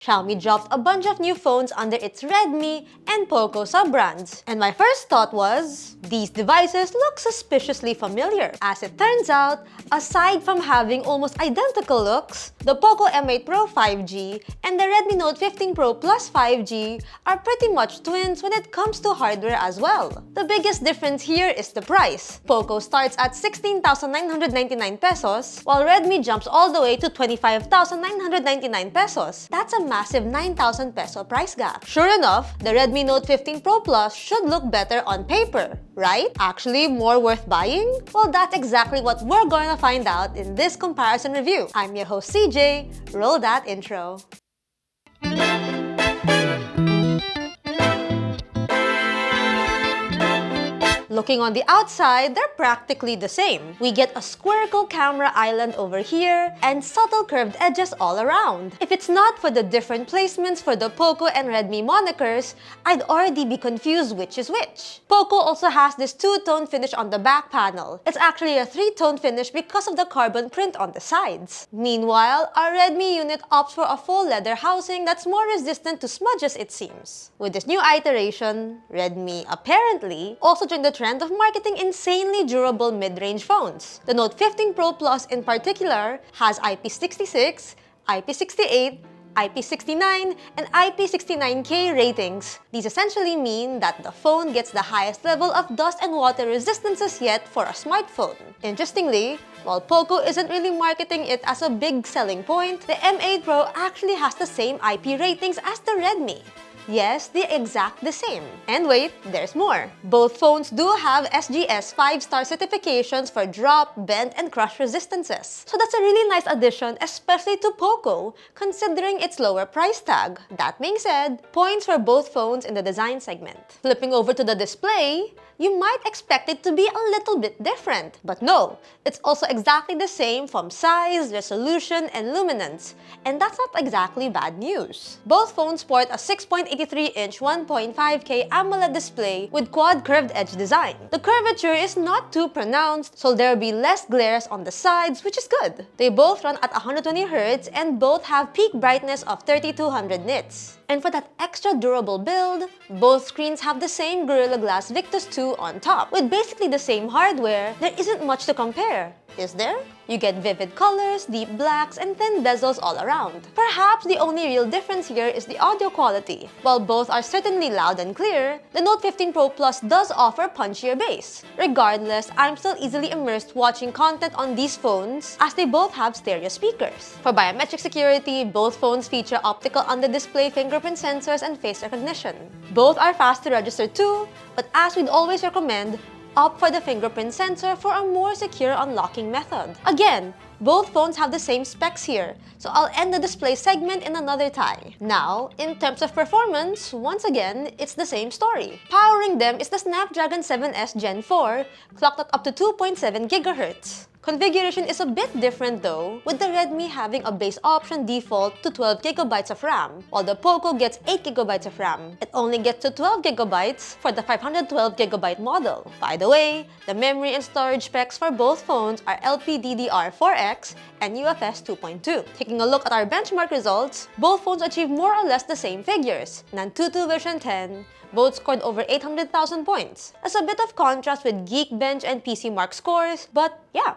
Xiaomi dropped a bunch of new phones under its Redmi and POCO sub-brands. And my first thought was, these devices look suspiciously familiar. As it turns out, aside from having almost identical looks, the POCO M8 Pro 5G and the Redmi Note 15 Pro Plus 5G are pretty much twins when it comes to hardware as well. The biggest difference here is the price. POCO starts at 16,999 pesos, while Redmi jumps all the way to 25,999 pesos. That's a massive 9,000 peso price gap. Sure enough, the Redmi Note 15 Pro Plus should look better on paper, right? Actually more worth buying? Well, that's exactly what we're going to find out in this comparison review. I'm your host CJ, roll that intro. Looking on the outside, they're practically the same. We get a spherical camera island over here and subtle curved edges all around. If it's not for the different placements for the POCO and Redmi monikers, I'd already be confused which is which. POCO also has this two-tone finish on the back panel. It's actually a three-tone finish because of the carbon print on the sides. Meanwhile, our Redmi unit opts for a full leather housing that's more resistant to smudges, it seems. With this new iteration, Redmi apparently also joined the trend of marketing insanely durable mid-range phones. The Note 15 Pro Plus in particular has IP66, IP68, IP69, and IP69K ratings. These essentially mean that the phone gets the highest level of dust and water resistances yet for a smartphone. Interestingly, while POCO isn't really marketing it as a big selling point, the M8 Pro actually has the same IP ratings as the Redmi. Yes, the exact the same. And wait, there's more. Both phones do have SGS 5-star certifications for drop, bend, and crush resistances. So that's a really nice addition, especially to POCO, considering its lower price tag. That being said, points for both phones in the design segment. Flipping over to the display, you might expect it to be a little bit different. But no, it's also exactly the same from size, resolution, and luminance. And that's not exactly bad news. Both phones sport a 6.83-inch 1.5K AMOLED display with quad curved edge design. The curvature is not too pronounced, so there'll be less glares on the sides, which is good. They both run at 120Hz and both have peak brightness of 3200 nits. And for that extra durable build, both screens have the same Gorilla Glass Victus 2 on top. With basically the same hardware, there isn't much to compare, is there? You get vivid colors, deep blacks, and thin bezels all around. Perhaps the only real difference here is the audio quality. While both are certainly loud and clear, the Note 15 Pro Plus does offer punchier bass. Regardless, I'm still easily immersed watching content on these phones as they both have stereo speakers. For biometric security, both phones feature optical on-the-display fingerprint sensors and face recognition. Both are fast to register too, but as we'd always recommend, opt for the fingerprint sensor for a more secure unlocking method. Again, both phones have the same specs here, so I'll end the display segment in another tie. Now, in terms of performance, once again, it's the same story. Powering them is the Snapdragon 7S Gen 4, clocked at up to 2.7 GHz. Configuration is a bit different though, with the Redmi having a base option default to 12GB of RAM, while the POCO gets 8GB of RAM. It only gets to 12GB for the 512GB model. By the way, the memory and storage specs for both phones are LPDDR4X and UFS 2.2. Taking a look at our benchmark results, both phones achieve more or less the same figures. Nantutu version 10, both scored over 800,000 points. As a bit of contrast with Geekbench and PCMark scores, but yeah.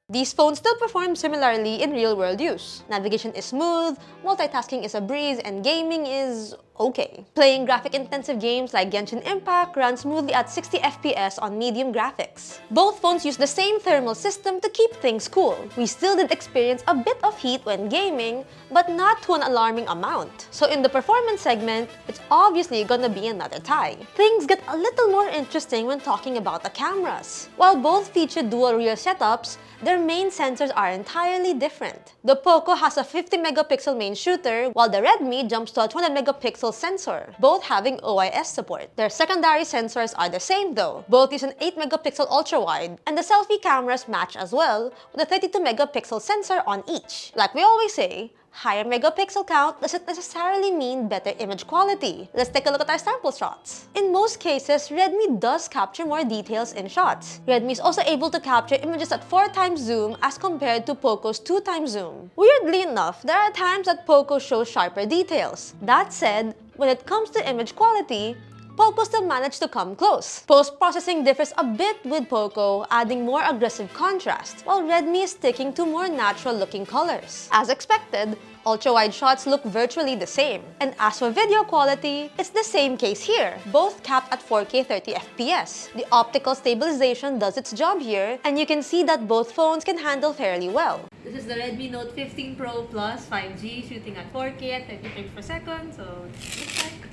These phones still perform similarly in real-world use. Navigation is smooth, multitasking is a breeze, and gaming is okay. Playing graphic-intensive games like Genshin Impact runs smoothly at 60 FPS on medium graphics. Both phones use the same thermal system to keep things cool. We still did experience a bit of heat when gaming, but not to an alarming amount. So in the performance segment, it's obviously gonna be another tie. Things get a little more interesting when talking about the cameras. While both feature dual rear setups, their main sensors are entirely different. The POCO has a 50-megapixel main shooter, while the Redmi jumps to a 200-megapixel sensor, both having OIS support. Their secondary sensors are the same though. Both use an 8-megapixel ultra-wide, and the selfie cameras match as well, with a 32-megapixel sensor on each. Like we always say, higher megapixel count doesn't necessarily mean better image quality. Let's take a look at our sample shots. In most cases, Redmi does capture more details in shots. Redmi is also able to capture images at 4 times zoom as compared to POCO's 2 times zoom. Weirdly enough, there are times that POCO shows sharper details. That said, when it comes to image quality, POCO still managed to come close. Post-processing differs a bit with POCO, adding more aggressive contrast, while Redmi is sticking to more natural-looking colors. As expected, ultra-wide shots look virtually the same. And as for video quality, it's the same case here, both capped at 4K 30 FPS. The optical stabilization does its job here, and you can see that both phones can handle fairly well. This is the Redmi Note 15 Pro Plus 5G shooting at 4K at 30 frames per second, so it looks like,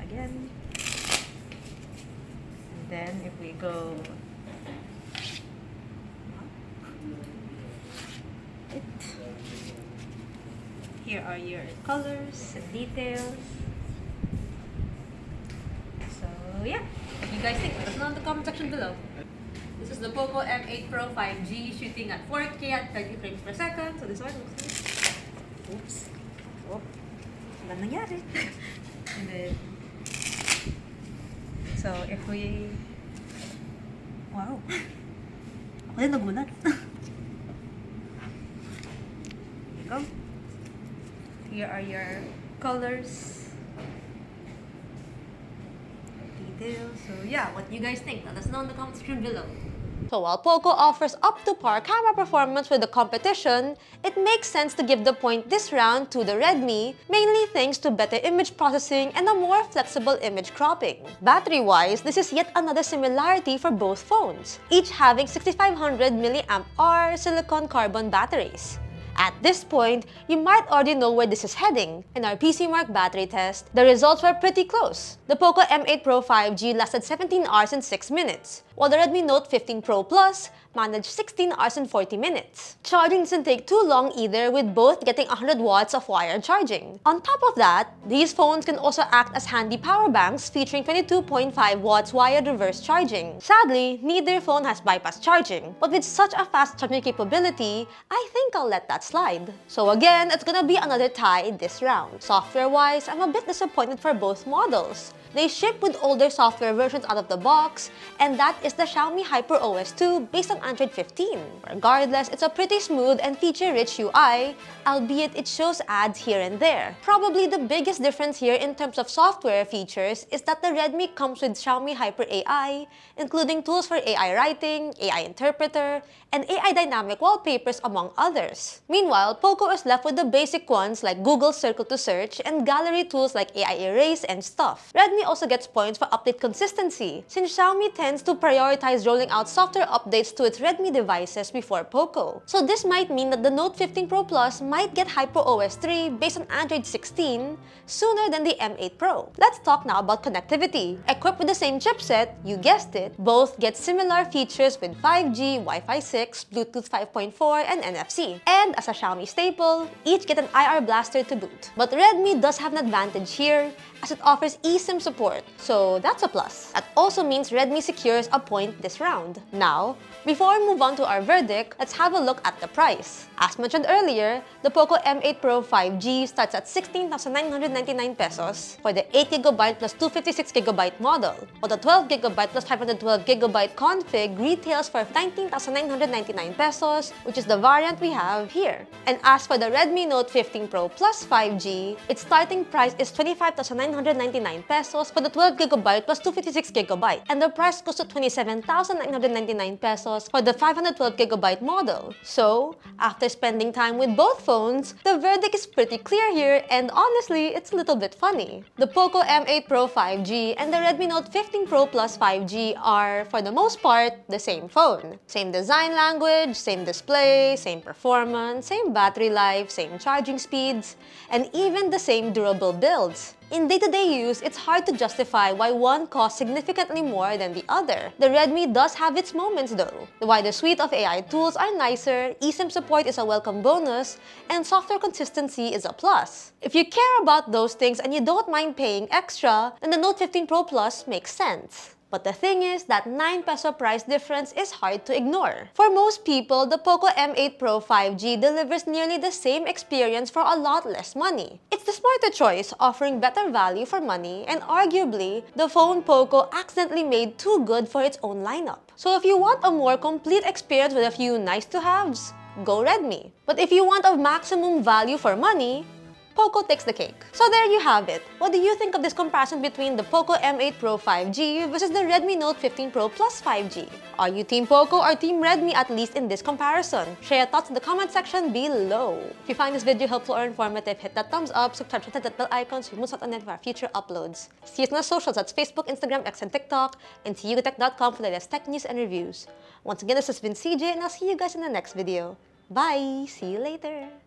again. Then if we go here are your colors and details. So yeah, what do you guys think? Let us know in the comment section below. This is the POCO M8 Pro 5G shooting at 4K at 30 frames per second. So this one looks like, oops, oh, wala nangyari. And then so if we, wow, ako din nagulat. Here you go. Here are your colors, details. So yeah, what do you guys think? Let us know in the comment section below. So while POCO offers up-to-par camera performance with the competition, it makes sense to give the point this round to the Redmi, mainly thanks to better image processing and a more flexible image cropping. Battery-wise, this is yet another similarity for both phones, each having 6500 mAh silicon carbon batteries. At this point, you might already know where this is heading. In our PC Mark battery test, the results were pretty close. The POCO M8 Pro 5G lasted 17 hours and 6 minutes, while the Redmi Note 15 Pro Plus managed 16 hours and 40 minutes. Charging doesn't take too long either, with both getting 100 watts of wired charging. On top of that, these phones can also act as handy power banks featuring 22.5 watts wired reverse charging. Sadly, neither phone has bypass charging, but with such a fast charging capability, I think I'll let that slide. So again, it's gonna be another tie this round. Software-wise, I'm a bit disappointed for both models. They ship with older software versions out of the box, and that is the Xiaomi HyperOS 2 based on Android 15. Regardless, it's a pretty smooth and feature-rich UI, albeit it shows ads here and there. Probably the biggest difference here in terms of software features is that the Redmi comes with Xiaomi Hyper AI, including tools for AI writing, AI interpreter, and AI dynamic wallpapers, among others. Meanwhile, POCO is left with the basic ones like Google Circle to search and gallery tools like AI erase and stuff. Redmi also gets points for update consistency, since Xiaomi tends to prioritize rolling out software updates to its Redmi devices before POCO. So this might mean that the Note 15 Pro Plus might get HyperOS 3 based on Android 16 sooner than the M8 Pro. Let's talk now about connectivity. Equipped with the same chipset, you guessed it, both get similar features with 5G, Wi-Fi 6, Bluetooth 5.4, and NFC. And as a Xiaomi staple, each get an IR blaster to boot. But Redmi does have an advantage here, as it offers eSIM support, so that's a plus. That also means Redmi secures a point this round. Now, before we move on to our verdict, let's have a look at the price. As mentioned earlier, the POCO M8 Pro 5G starts at 16,999 pesos for the 8GB plus 256GB model, while the 12GB plus 512GB config retails for 19,999 pesos, which is the variant we have here. And as for the Redmi Note 15 Pro Plus 5G, its starting price is 25,999 pesos for the 12GB plus 256GB, and the price goes to 27,999 pesos for the 512GB model. So, after spending time with both phones, the verdict is pretty clear here, and honestly, it's a little bit funny. The POCO M8 Pro 5G and the Redmi Note 15 Pro Plus 5G are, for the most part, the same phone. Same design language, same display, same performance, same battery life, same charging speeds, and even the same durable builds. In day-to-day use, it's hard to justify why one costs significantly more than the other. The Redmi does have its moments though. The wider suite of AI tools are nicer, eSIM support is a welcome bonus, and software consistency is a plus. If you care about those things and you don't mind paying extra, then the Note 15 Pro Plus makes sense. But the thing is that 9 peso price difference is hard to ignore. For most people, the POCO M8 Pro 5G delivers nearly the same experience for a lot less money. It's the smarter choice, offering better value for money, and arguably, the phone POCO accidentally made too good for its own lineup. So if you want a more complete experience with a few nice-to-haves, go Redmi. But if you want a maximum value for money, POCO takes the cake. So there you have it. What do you think of this comparison between the POCO M8 Pro 5G versus the Redmi Note 15 Pro Plus 5G? Are you Team POCO or Team Redmi, at least in this comparison? Share your thoughts in the comment section below. If you find this video helpful or informative, hit that thumbs up, subscribe, hit that bell icon so you won't miss out on any of our future uploads. See us on our socials, that's Facebook, Instagram, X, and TikTok, and teyugotech.com for the latest tech news and reviews. Once again, this has been CJ, and I'll see you guys in the next video. Bye! See you later!